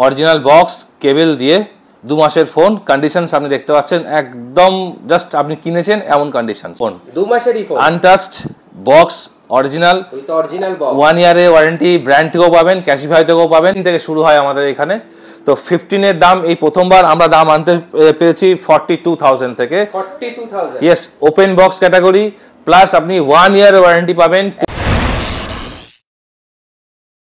Original box কেবল দিয়ে 2 মাসের phone, conditions আপনি দেখতে পাচ্ছেন একদম জাস্ট আপনি কিনেছেন এমন কন্ডিশন। ফোন 2 মাসেরই phone, untouched box original, with original box, 1 ইয়ারের ওয়ারেন্টি, ব্র্যান্ড থেকেও পাবেন, ক্যাশিফাই থেকেও পাবেন। থেকে শুরু হয় আমাদের এখানে। তো 15 এর দাম এই প্রথমবার আমরা দাম আনতে পেরেছি 42,000 থেকে। 42,000 yes, open box category plus আপনি 1 ইয়ার ওয়ারেন্টি পাবেন।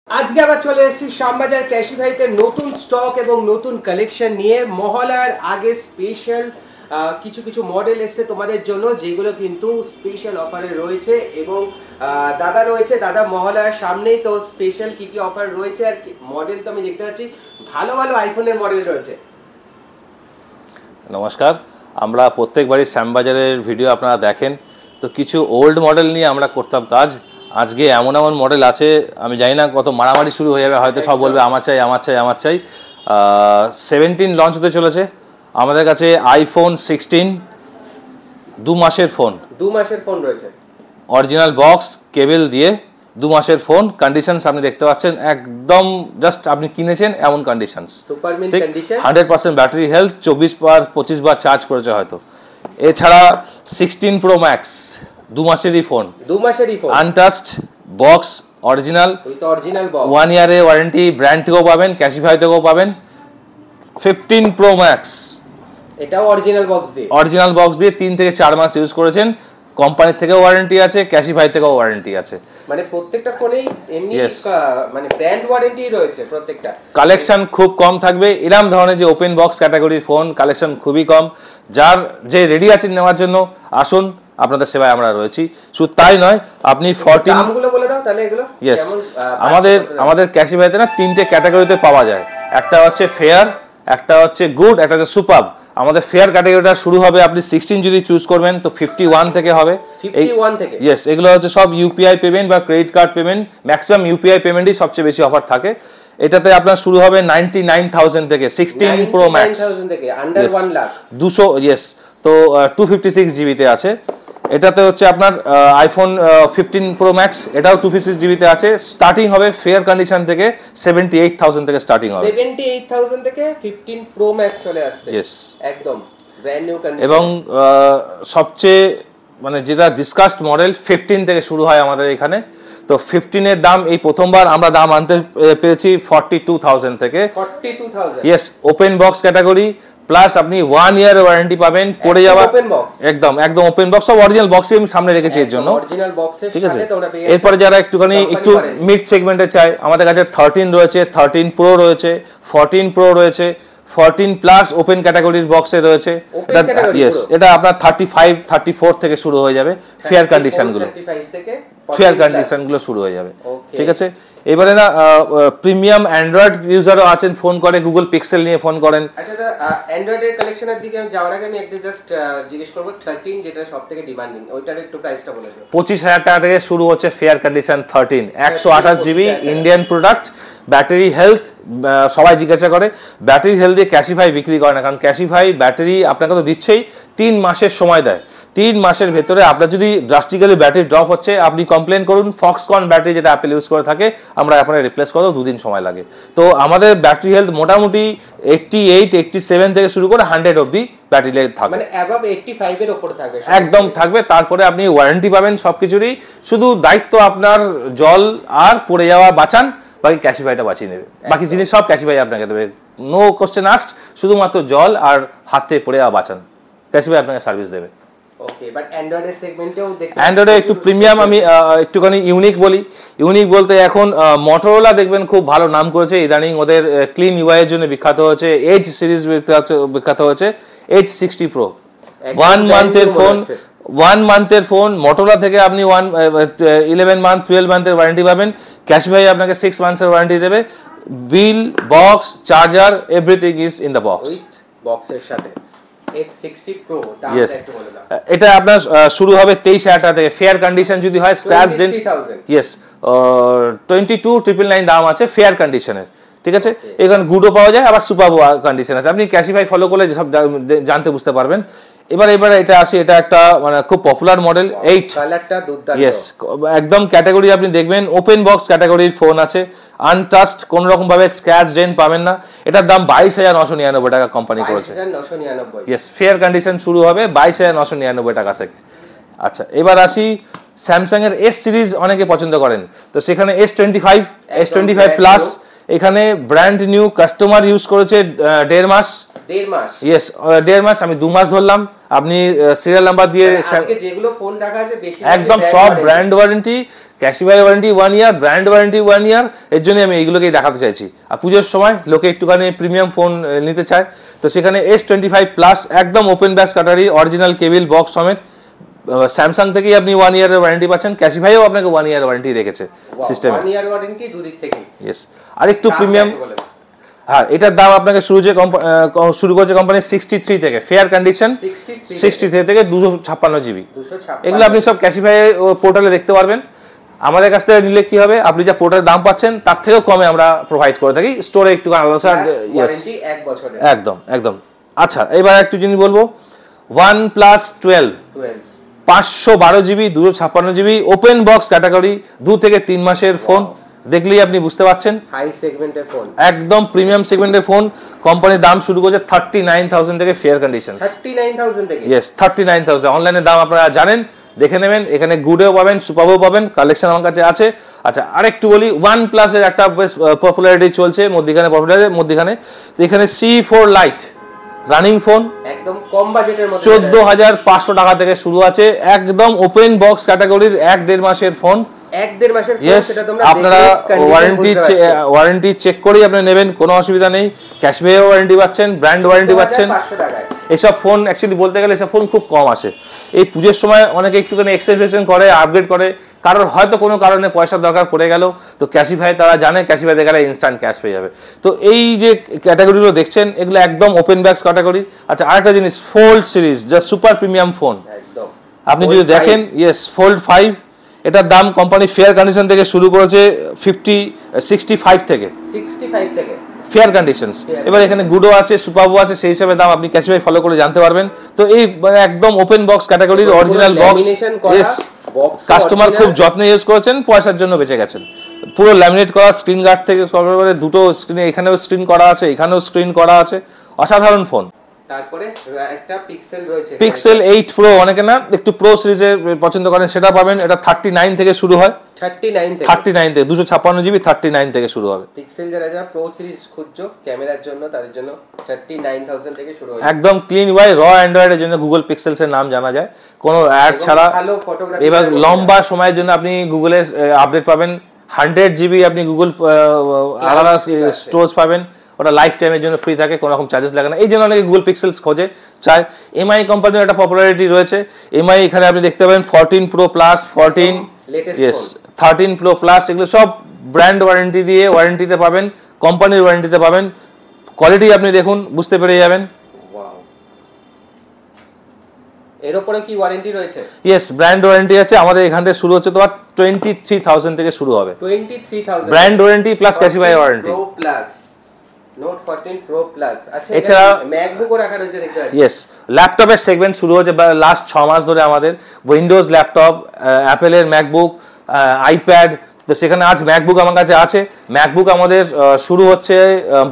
আজকে আবার চলে এসেছি শ্যামবাজার ক্যাশিফাইতে নতুন স্টক এবং নতুন কালেকশন নিয়ে। মহলার আগে স্পেশাল কিছু কিছু মডেল এসছে তোমাদের জন্য, যেগুলো কিন্তু স্পেশাল অফারে রয়েছে। এবং দাদা রয়েছে, দাদা মহলার সামনেই, তো স্পেশাল কি কি অফার রয়েছে আর মডেল তো আমি দেখতে পাচ্ছি ভালো ভালো আইফোনের মডেল রয়েছে। নমস্কার, আমরা প্রত্যেকবারই শ্যামবাজারের ভিডিও আপনারা দেখেন, তো কিছু ওল্ড মডেল নিয়ে আমরা করতাম কাজ। আজকে এমন এমন মডেল আছে, আমি জানি না কত মারামারি শুরু হয়ে যাবে, হয়তো সব বলবে আমার চাই আমার চাই আমার চাই। 17 লঞ্চ হতে চলেছে আমাদের কাছে। আইফোন 16 2 মাসের ফোন, 2 মাসের ফোন রয়েছে, অরিজিনাল বক্স কেবল দিয়ে 2 মাসের ফোন, কন্ডিশনস আপনি দেখতে পাচ্ছেন একদম জাস্ট আপনি কিনেছেন এমন conditions. Super mint condition, 100% battery health, 24 বার চার্জ করেছে হয়তো। এছাড়া 16 প্রো ম্যাক্স 2 মাসেরই ফোন, 2 মাসেরই phone, untouched box original, with original box, 1 ইয়ারের ওয়ারেন্টি, ব্র্যান্ড থেকেও পাবেন, ক্যাশিফাই থেকেও পাবেন। 15 প্রো ম্যাক্স এটাও অরিজিনাল বক্স দিয়ে 3 থেকে 4 মাস ইউজ করেছেন, কোম্পানি থেকেও ওয়ারেন্টি আছে, ক্যাশিফাই থেকেও ওয়ারেন্টি আছে। মানে প্রত্যেকটা ফোনেই এমনি মানে ব্র্যান্ড ওয়ারেন্টি রয়েছে প্রত্যেকটা। কালেকশন খুব কম থাকবে, এরকম ধরনের যে ওপেন বক্স ক্যাটাগরির ফোন কালেকশন খুবই কম। যার যে রেডি আছেন নেওয়ার জন্য আসুন, আপনাদের সেবায় আমরা রয়েছি। শুধু তাই নয়, আপনি 14 দামগুলো বলে দাও তাহলে এগুলো। ইয়েস, আমাদের ক্যাশিফাইতে না 3টে ক্যাটাগরিতে পাওয়া যায়। একটা হচ্ছে ফেয়ার, একটা হচ্ছে গুড, একটা হচ্ছে সুপার। আমাদের ফেয়ার ক্যাটাগরিটা শুরু হবে, আপনি 16 যদি চুজ করবেন তো 51 থেকে হবে। 51 থেকে, ইয়েস, এগুলো হচ্ছে সব ইউপিআই পেমেন্ট বা credit card payment, maximum UPI পেমেন্টই সবচেয়ে বেশি অফার থাকে। এটাতে আপনার শুরু হবে 99,000 থেকে, 16 প্রো ম্যাক্স থেকে আন্ডার 1 লাখ 200। ইয়েস, তো 256 জিবিতে আছে। এটাতে হচ্ছে আপনার আইফোন 15 প্রো ম্যাক্স, এটাও 256 জিবিতে আছে। স্টার্টিং হবে ফেয়ার কন্ডিশন থেকে 78,000 থেকে স্টার্টিং হবে। 78,000 থেকে 15 প্রো ম্যাক্স চলে আসছে। ইয়েস, একদম ব্র্যান্ড নিউ কন্ডিশন। এবং সবচেয়ে মানে যেটা ডিসকাসড মডেল 15 থেকে শুরু হয় আমাদের এখানে। তো 15 এর দাম এই প্রথমবার আমরা দাম আনতে পেরেছি 42,000 থেকে। 42,000 yes, open box category plus আপনি 1 ইয়ার ওয়ারেন্টি পাবেন। পড়ে যাওয়া একদম ওপেন বক্স, সব অরিজিনাল বক্সই আমি সামনে রেখেছি এর জন্য। অরিজিনাল বক্সের ঠিক আছে। সাথে তোমরা পেয়ে এরপরে যারা একটু মিড সেগমেন্টে চায়, আমাদের কাছে 13 রয়েছে, 13 প্রো রয়েছে, 14 প্রো রয়েছে, 14 প্লাস ওপেন ক্যাটাগরির বক্সে রয়েছে। ইয়েস, এটা আপনার 35 34 থেকে শুরু হয়ে যাবে। ফেয়ার কন্ডিশনগুলো শুরু হয়ে যাবে। ঠিক আছে। এবারে না প্রিমিয়াম অ্যান্ড্রয়েড ইউজারও আছেন, ফোন করে গুগল পিক্সেল নিয়ে ফোন করেন। আচ্ছা দাদা, অ্যান্ড্রয়েডের কালেকশনের দিকে আমি যাওয়ার আগে আমি একটা জাস্ট জিজ্ঞেস করব, 13 যেটা সবথেকে ডিমান্ডিং, ওইটার একটু প্রাইসটা বলে দিও। 25,000 টাকা থেকে শুরু হচ্ছে fair condition 13, 128 GB, Indian product. Battery health সবাই জিজ্ঞাসা করে, ব্যাটারি হেলথ দিয়ে ক্যাশিফাই বিক্রি করে না, কারণ ক্যাশিফাই ব্যাটারি আপনাকে তো দিচ্ছেই, 3 মাসের সময় দেয়। 3 মাসের ভেতরে আপনার যদি ড্রাস্টিক্যালি ব্যাটারি ড্রপ হচ্ছে, আপনি কমপ্লেন করুন, ফক্সকন ব্যাটারি যেটা অ্যাপেল ইউজ করে থাকে, আমরা আপনার রিপ্লেস করতেও 2 দিন সময় লাগে। তো আমাদের ব্যাটারি হেলথ মোটামুটি 88 87 থেকে শুরু করে 100 অবধি ব্যাটারি হেলথ থাকবে, মানে অ্যাবাভ 85 এর উপর থাকবে, একদম থাকবে। তারপরে আপনি ওয়ারেন্টি পাবেন সবকিছুরই, শুধু দায়িত্ব আপনার জল আর পড়ে যাওয়া বাঁচান, বাকি ক্যাশিফাইটা বাঁচিয়ে নেবে। বাকি জিনিস সব ক্যাশিফাই আপনাকে দেবে, নো কোশ্চেন আস্কড। শুধুমাত্র জল আর হাত থেকে পড়ে যাওয়া বাঁচান, ক্যাশিফাই আপনাকে সার্ভিস দেবে। ওকে, বাট অ্যান্ড্রয়েডের সেগমেন্টেও দেখতে, অ্যান্ড্রয়েডে একটু প্রিমিয়াম, আমি একটুখানি ইউনিক বলি। ইউনিক বলতে এখন মটোরোলা দেখবেন খুব ভালো নাম করেছে ইদানিং, ওদের ক্লিন ইউআই এর জন্য বিখ্যাত হয়েছে। এজ সিরিজ বিখ্যাত হয়েছে। এজ 60 প্রো 1 মান্থের ফোন মটোরোলা থেকে আপনি 11 মান্থ 12 মান্থের ওয়ারেন্টি পাবেন। ক্যাশিফাই আপনাকে 6 মান্থসের ওয়ারেন্টি দেবে। Bill, box, charger, everything is in the box, বক্সের সাথে। X60 Pro ইয়েস, এটা আপনার শুরু হবে 23,000 টাকা থেকে। ফেয়ার কন্ডিশন যদি হয়, স্ক্র্যাচ ডেন্ট, ইয়েস, 22,999 দাম আছে ফেয়ার কন্ডিশনের। ঠিক আছে, এখানে গুডও পাওয়া যায়, আবার সুপার কন্ডিশন আছে। আপনি ক্যাশিফাই ফলো করলে সব জানতে বুঝতে পারবেন। এবারে এটা আসি, এটা একটা মানে খুব পপুলার মডেল 8, কালারটা দুর্দান্ত। ইয়েস, একদম ক্যাটাগরি আপনি দেখবেন ওপেন বক্স ক্যাটাগরির ফোন আছে, আনটাচড, কোন রকম ভাবে স্ক্র্যাচ ডেন্ট পাবেন না। এটার দাম 22,999 টাকা কোম্পানি করেছে। 22,999, ইয়েস, ফেয়ার কন্ডিশন শুরু হবে 22,999 টাকা থেকে। আচ্ছা, এবার আসি স্যামসাং এর এস সিরিজ অনেকে পছন্দ করেন, তো সেখানে S25, S25 প্লাস, এখানে ব্র্যান্ড নিউ, কাস্টমার ইউজ করেছে 1.5 মাস। 1.5 মাস, ইয়েস, 1.5 মাস, আমি 2 মাস ধরলাম। আপনি সিরিয়াল নাম্বার দিয়ে আজকে যেগুলো ফোন রাখা আছে বেশি একদম সব ব্র্যান্ড ওয়ারেন্টি, ক্যাশিফাই ওয়ারেন্টি 1 ইয়ার, ব্র্যান্ড ওয়ারেন্টি 1 ইয়ার। এর জন্য আমি এইগুলোকেই দেখাতে চাইছি। আর পুজোর সময় লোকে একটুখানি প্রিমিয়াম ফোন নিতে চায়, তো সেখানে S25 প্লাস একদম ওপেন ব্যাস কাটারি, অরিজিনাল কেবিল বক্স সমেত। স্যামসাং থেকেই আপনি 1 ইয়ারের ওয়ারেন্টি পাচ্ছেন, ক্যাশিফাইও আপনাকে 1 ইয়ার ওয়ারেন্টি রেখেছে সিস্টেমে। 1 ইয়ার ওয়ারেন্টি দুদিক থেকে। ইয়েস, আর একটু প্রিমিয়াম। হ্যাঁ, এটার দাম আপনাকে শুরু করেছে কোম্পানি 63 থেকে, ফেয়ার কন্ডিশন 63 থেকে 256 জিবি। এগুলো আপনি সব ক্যাশিফাই পোর্টালে দেখতে পারবেন। আমাদের কাছ থেকে নিলে কি হবে, আপনি যা পোর্টালের দাম পাচ্ছেন তার থেকেও কমে আমরা প্রোভাইড করে থাকি, স্টোরে একটু আলাদা। ওয়ারেন্টি 1 বছরের, একদম একদম। আচ্ছা, এবার একটু জিনিস বলবো, OnePlus 12 512 GB 256 GB open box category, 2 থেকে 3 মাসের ফোন। দেখলেই আপনি বুঝতে পারছেন হাই সেগমেন্টের ফোন, একদম প্রিমিয়াম সেগমেন্টের ফোন। কোম্পানির দাম শুরু করছে 39,000 থেকে, ফেয়ার কন্ডিশন 39,000 থেকে। ইয়েস, 39,000। অনলাইনে দাম আপনারা জানেন, দেখে নেবেন। এখানে গুডও পাবেন, সুপারও পাবেন, কালেকশন আমার কাছে আছে। আচ্ছা, আরেকটু বলি, OnePlus এর একটা বেশ পপুলারিটি চলছে মধ্যখানে, তো এখানে C4 লাইট রানিং ফোন, একদম কম বাজেটের মধ্যে 14,500 টাকা থেকে শুরু আছে, একদম ওপেন বক্স ক্যাটাগরির 1-1.5 মাসের ফোন। 1-1.5 মাসের ফোন, সেটা তোমরা আপনারা ওয়ারেন্টি চেক করেই আপনি নেবেন, কোনো অসুবিধা নেই। ক্যাশব্যাক ওয়ারেন্টি পাচ্ছেন, ব্র্যান্ড ওয়ারেন্টি পাচ্ছেন। এসব ফোন অ্যাকচুয়ালি বলতে গেলে এসব ফোন খুব কম আসে। এই পুজোর সময় অনেকে একটুখানি এক্সটেনশন করে, আপগ্রেড করে, কারোর হয়তো কোনো কারণে পয়সার দরকার পড়ে গেল, তো ক্যাশিফাই তারা জানে, ক্যাশিফাইতে গেলে ইনস্ট্যান্ট ক্যাশ পেয়ে যাবে। তো এই যে ক্যাটাগরিগুলো দেখছেন, এগুলো একদম ওপেন ব্যাক্স ক্যাটাগরি। আচ্ছা, আরেকটা জিনিস, ফোল্ড সিরিজ, যা সুপার প্রিমিয়াম ফোন। আপনি যদি দেখেন, ইয়েস, ফোল্ড 5, এটার দাম কোম্পানি ফেয়ার কন্ডিশন থেকে শুরু করেছে 65 থেকে, ফেয়ার কন্ডিশনস। এবার এখানে গুডও আছে, সুপারও আছে, সেই হিসাবে দাম আপনি ক্যাশিফাই ফলো করে জানতে পারবেন। তো এই একদম ওপেন বক্স ক্যাটাগরির অরিজিনাল বক্স, ইয়েস, কাস্টমার খুব যত্নে ইউজ করেছেন, পয়সার জন্য বেঁচে গেছেন। পুরো ল্যামিনেট করা, স্ক্রিন গার্ড থেকে সর্বোপরি দুটো স্ক্রিনে, এখানেও স্ক্রিন করা আছে, এখানেও স্ক্রিন করা আছে, অসাধারণ ফোন। তারপরে একটা পিক্সেল রয়েছে, পিক্সেল 8 প্রো, অনেকে না একটু প্রো সিরিজে পছন্দ করেন, সেটা পাবেন। এটা 39 থেকে শুরু হয়, 39 থেকে 256 জিবি, 39 থেকে শুরু হবে। পিক্সেল যারা প্রো সিরিজ খুঁজছো ক্যামেরার জন্য, তাদের জন্য 39,000 থেকে শুরু হয়। একদম ক্লিন ওয়াই র অ্যান্ড্রয়েড এর জন্য গুগল পিক্সেলস এর নাম জানা যায়, কোনো অ্যাড ছাড়া। এবার লম্বা সময়ের জন্য আপনি গুগলে আপডেট পাবেন, 100 জিবি আপনি গুগল আলাদা স্টোরেজ পাবেন, ওটা লাইফ টাইমের জন্য ফ্রি থাকে, কোনো রকম চার্জেস লাগে না। এই জন্য অনেকে গুগল পিক্সেলস খোঁজে চায়। এমআই কোম্পানির একটা পপুলারিটি রয়েছে। এমআই এখানে আপনি দেখতে পাবেন 14 pro plus, 14, yes, 13 pro plus, এগুলো সব ব্র্যান্ড ওয়ারেন্টি দিয়ে ওয়ারেন্টিতে পাবেন, কোম্পানির ওয়ারেন্টিতে পাবেন। কোয়ালিটি আপনি দেখুন, বুঝতে পেরে যাবেন। এর উপরে কি ওয়ারেন্টি রয়েছে? ইয়েস, ব্র্যান্ড ওয়ারেন্টি আছে। আমাদের এখান থেকে শুরু হচ্ছে তোমার 23,000 থেকে শুরু হবে, 23,000 brand warranty plus Cashify warranty. Pro plus, note 14 pro plus. আচ্ছা, এছাড়া ম্যাকবুকও রাখা রয়েছে দেখতে পাচ্ছি। ইয়েস, ল্যাপটপের সেগমেন্ট শুরু হচ্ছে লাস্ট 6 মাস ধরে আমাদের, উইন্ডোজ ল্যাপটপ, অ্যাপেলের ম্যাকবুক, আইপ্যাড। তো সেখানে আজ ম্যাকবুক আমার কাছে আছে। ম্যাকবুক আমাদের শুরু হচ্ছে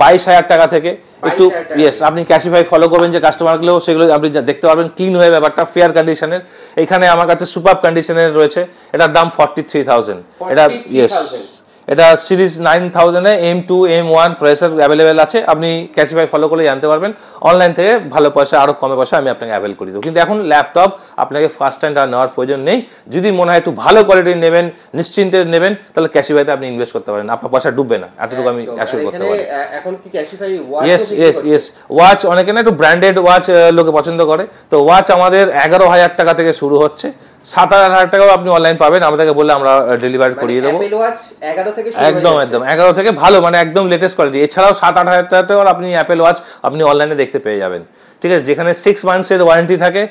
22,000 টাকা থেকে। একটু ইয়েস, আপনি ক্যাশিফাই ফলো করবেন যে কাস্টমারগুলো, সেগুলো আপনি দেখতে পারবেন ক্লিন হয়ে, ব্যাপারটা ফেয়ার কন্ডিশনের। এখানে আমার কাছে সুপার কন্ডিশনের রয়েছে, এটার দাম 43,000। এটা ইয়েস, এটা সিরিজ 9000 এ M2 M1 প্রসেসর অ্যাভেলেবেল আছে। আপনি ক্যাশিফাই ফলো করলে জানতে পারবেন। অনলাইন থেকে ভালো পয়সা, আরো কমে পয়সা আমি আপনাকে অ্যাভেল করে দেবো। কিন্তু এখন ল্যাপটপ আপনাকে ফার্স্ট হ্যান্ড আর নেওয়ার প্রয়োজন নেই। যদি মনে হয় একটু ভালো কোয়ালিটির নেবেন, নিশ্চিন্তে নেবেন, তাহলে ক্যাশিফাইতে আপনি ইনভেস্ট করতে পারেন, আপনার পয়সা ডুববে না, এতটুকু আমি অ্যাসিওর করতে পারি। এখন কি ক্যাশিফাই ওয়াচ? ইয়েস, ওয়াচ অনেকে না একটু ব্র্যান্ডেড ওয়াচ লোকে পছন্দ করে। তো ওয়াচ আমাদের 11,000 টাকা থেকে শুরু হচ্ছে, 7,000 টাকাও আপনি অনলাইন পাবেন, আমাদেরকে বললে আমরা ডেলিভারি করিয়ে দেবো। অ্যাপল ওয়াচ 11 থেকে শুরু, একদম 11 থেকে ভালো, মানে একদম লেটেস্ট কোয়ালিটি। এছাড়াও 7-8 হাজার টাকার আপনি অ্যাপেল ওয়াচ আপনি অনলাইনে দেখতে পেয়ে যাবেন, ঠিক আছে, যেখানে 6 মান্থসের ওয়ারেন্টি থাকে,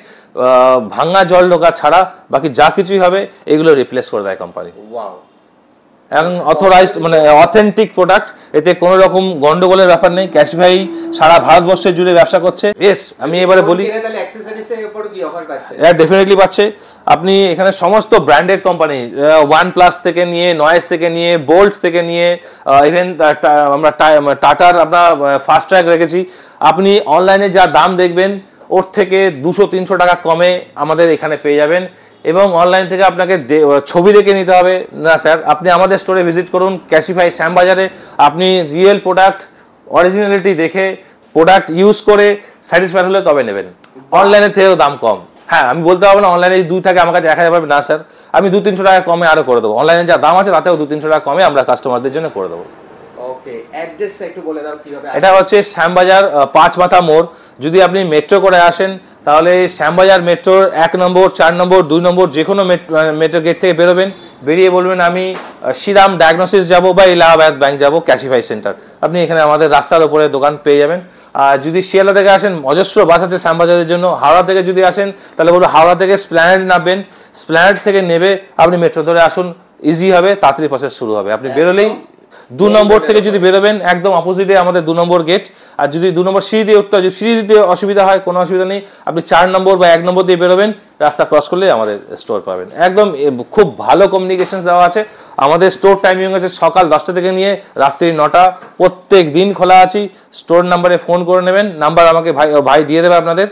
ভাঙা জল ঢোকা ছাড়া বাকি যা কিছুই হবে এগুলো রিপ্লেস করে দেয় কোম্পানি। ওয়াও, এবং অথরাইজড মানে অথেন্টিক প্রোডাক্ট, এতে কোনো রকম গন্ডগোলের ব্যাপার নেই। ক্যাশিফাই সারা ভারতবর্ষে জুড়ে ব্যবসা করছে। ইয়েস, আমি এবারে বলি ডেফিনেটলি পাচ্ছে। আপনি এখানে সমস্ত ব্র্যান্ডেড কোম্পানি, ওয়ান প্লাস থেকে নিয়ে, নয়েস থেকে নিয়ে, বোল্ট থেকে নিয়ে, ইভেন আমরা টাটার আমরা ফাস্ট ট্র্যাক রেখেছি। আপনি অনলাইনে যা দাম দেখবেন ওর থেকে 200-300 টাকা কমে আমাদের এখানে পেয়ে যাবেন। এবং অনলাইন থেকে আপনাকে ছবি দেখে নিতে হবে না স্যার, আপনি আমাদের স্টোরে ভিজিট করুন ক্যাশিফাই শ্যামবাজারে। আপনি রিয়েল প্রোডাক্ট অরিজিনালিটি দেখে প্রোডাক্ট ইউজ করে স্যাটিসফাইড হলে তবে নেবেন। অনলাইনের থেকেও দাম কম। হ্যাঁ, আমি বলতে পারবো না অনলাইনে 2 থাকে আমার কাছে 1000 পাবে, না স্যার, আমি 200-300 টাকা কমে আরো করে দেবো। অনলাইনে যা দাম আছে তাতেও 200-300 টাকা কমে আমরা কাস্টমারদের জন্য করে দেবো। ওকে, অ্যাড্রেসটা একটু বলে দাও কিভাবে। এটা হচ্ছে শ্যামবাজার 5 মাথা মোড়। যদি আপনি মেট্রো করে আসেন তাহলে শ্যামবাজার মেট্রোর 1 নম্বর, 4 নম্বর, 2 নম্বর যে কোনো মেট্রো গেট থেকে বেরোবেন, বেরিয়ে বলবেন আমি শ্রীরাম ডায়াগনোসিস যাব বা এলাহাবাদ ব্যাংক যাব, ক্যাশিফাই সেন্টার। আপনি এখানে আমাদের রাস্তার উপরে দোকান পেয়ে যাবেন। আর যদি শিয়ালদা থেকে আসেন অজস্র বাস আছে শ্যামবাজারের জন্য। হাওড়া থেকে যদি আসেন তাহলে বলবো হাওড়া থেকে স্প্ল্যানেড নামবেন, স্প্ল্যানেড থেকে নেবে আপনি মেট্রো ধরে আসুন, ইজি হবে, তাড়াতাড়ি প্রসেস শুরু হবে। আপনি বেরোলেই 2 নম্বর থেকে যদি বেরোবেন একদম অপোজিটে আমাদের 2 নম্বর গেট। আর যদি 2 নম্বর সিঁড়ি দিয়ে উঠতে হয়, যদি সিঁড়ি দিতে অসুবিধা হয় কোনো অসুবিধা নেই, আপনি 4 নম্বর বা 1 নম্বর দিয়ে বেরোবেন, রাস্তা ক্রস করলে আমাদের স্টোর পাবেন। একদম খুব ভালো কমিউনিকেশন দেওয়া আছে। আমাদের স্টোর টাইমিং আছে সকাল 10টা থেকে নিয়ে রাত্রি 9টা, প্রত্যেক দিন খোলা আছি। স্টোর নাম্বারে ফোন করে নেবেন, নাম্বার আমাকে ভাই দিয়ে দেবে আপনাদের।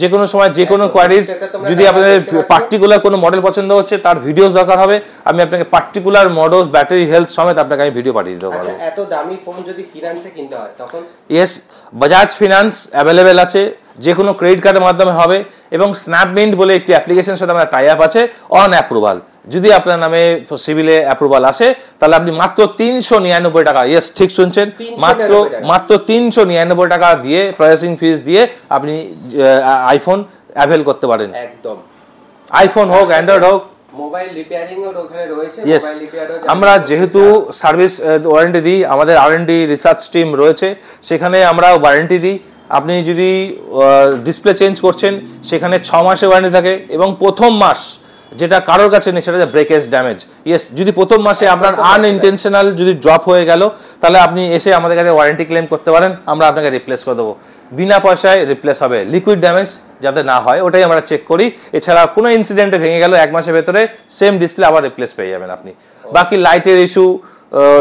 যে কোনো সময় যে কোনো কোয়ারিজ, যদি আপনাদের পার্টিকুলার কোনো মডেল পছন্দ হচ্ছে তার ভিডিওস দরকার হবে, আমি আপনাকে পার্টিকুলার মডেলস ব্যাটারি হেলথ সমেত আপনাকে আমি ভিডিও পাঠিয়ে দিতে পারবো। এত দামি ফোন যদি ফিনান্সে কিনতে হয় তখন? ইয়েস, বাজাজ ফিনান্স অ্যাভেলেবেল আছে, যে কোনো ক্রেডিট কার্ডের মাধ্যমে হবে। এবং স্ন্যাপমিন্ট বলে একটি অ্যাপ্লিকেশনের সাথে আমার টাই আপ আছে অন অ্যাপ্রুভাল। যদি আপনার নামে সিভিলে অ্যাপ্রুভাল আসে তাহলে আপনি মাত্র 399 টাকা, ইয়েস ঠিক শুনছেন, মাত্র 399 টাকা দিয়ে প্রসেসিং ফিস দিয়ে আপনি আইফোন অ্যাভেল করতে পারেন। একদম, আইফোন হোক অ্যান্ড্রয়েড হোক। মোবাইল রিপেয়ারিং এর ওখানে রয়েছে। মোবাইল রিপেয়ারও আমরা যেহেতু সার্ভিস ওয়ারেন্টি দিই, আমাদের R&D রিসার্চ টিম রয়েছে, সেখানে আমরা ওয়ারেন্টি দিই। আপনি যদি ডিসপ্লে চেঞ্জ করছেন সেখানে 6 মাসের ওয়ারেন্টি থাকে। এবং প্রথম মাস যেটা কারোর কাছে নেই সেটা হচ্ছে ব্রেকেজ ড্যামেজ। ইয়েস, যদি প্রথম মাসে আপনার আনইনটেনশনাল যদি ড্রপ হয়ে গেল তাহলে আপনি এসে আমাদের কাছে ওয়ারেন্টি ক্লেম করতে পারেন, আমরা আপনাকে রিপ্লেস করে দেবো, বিনা পয়সায় রিপ্লেস হবে। লিকুইড ড্যামেজ যাতে না হয় ওটাই আমরা চেক করি। এছাড়া কোনো ইনসিডেন্টে ভেঙে গেল 1 মাসের ভেতরে সেম ডিসপ্লে আবার রিপ্লেস পেয়ে যাবেন আপনি। বাকি লাইটের ইস্যু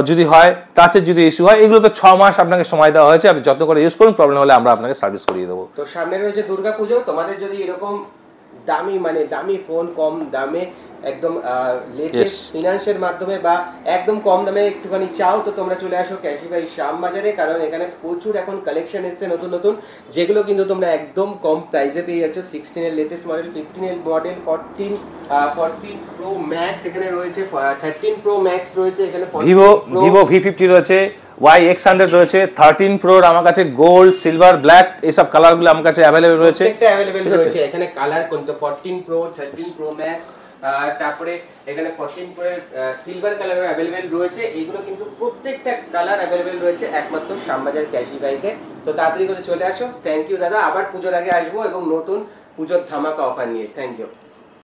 যদি হয়, টাচের যদি ইস্যু হয়, এগুলো তো 6 মাস আপনাকে সময় দেওয়া হয়েছে, আপনি যত করে ইউজ করুন, প্রবলেম হলে আমরা আপনাকে সার্ভিস করিয়ে দেবো। তো সামনে রয়েছে দুর্গাপুজো, তোমাদের যদি এরকম দামি মানে দামি ফোন কম দামে একদম লেটেস্ট ফিনান্সের মাধ্যমে বা একদম কম দামে একটুখানি চাও তো তোমরা চলে আসো ক্যাশিফাই শ্যামবাজারে। কারণ এখানে প্রচুর এখন কালেকশন এসছে নতুন নতুন, যেগুলো কিন্তু তোমরা একদম কম প্রাইসে পেয়ে যাচ্ছ। 16 এর লেটেস্ট মডেল, 15 এর মডেল, 14 প্রো ম্যাক্স এখানে রয়েছে, 13 প্রো ম্যাক্স রয়েছে এখানে, ভিভো V50 রয়েছে, Y100 রয়েছে, 13 প্রোর আমার কাছে গোল্ড, সিলভার, ব্ল্যাক এইসব কালারগুলো আমার কাছে অ্যাভেলেবেল রয়েছে। প্রত্যেকটা অ্যাভেলেবেল রয়েছে এখানে কালার কোনটা 14 প্রো, 13 প্রো ম্যাক্স, তারপরে এখানে 14 প্রো এর সিলভার কালারও অ্যাভেলেবেল রয়েছে। এগুলো কিন্তু প্রত্যেকটা কালার অ্যাভেলেবেল রয়েছে একমাত্র শ্যামবাজার ক্যাশিফাইতে। তো তাড়াতাড়ি করে চলে আসো। থ্যাংক ইউ দাদা, আবার পুজোর আগে আসবো এবং নতুন পুজোর ধামাকা অফার নিয়ে। Thank you.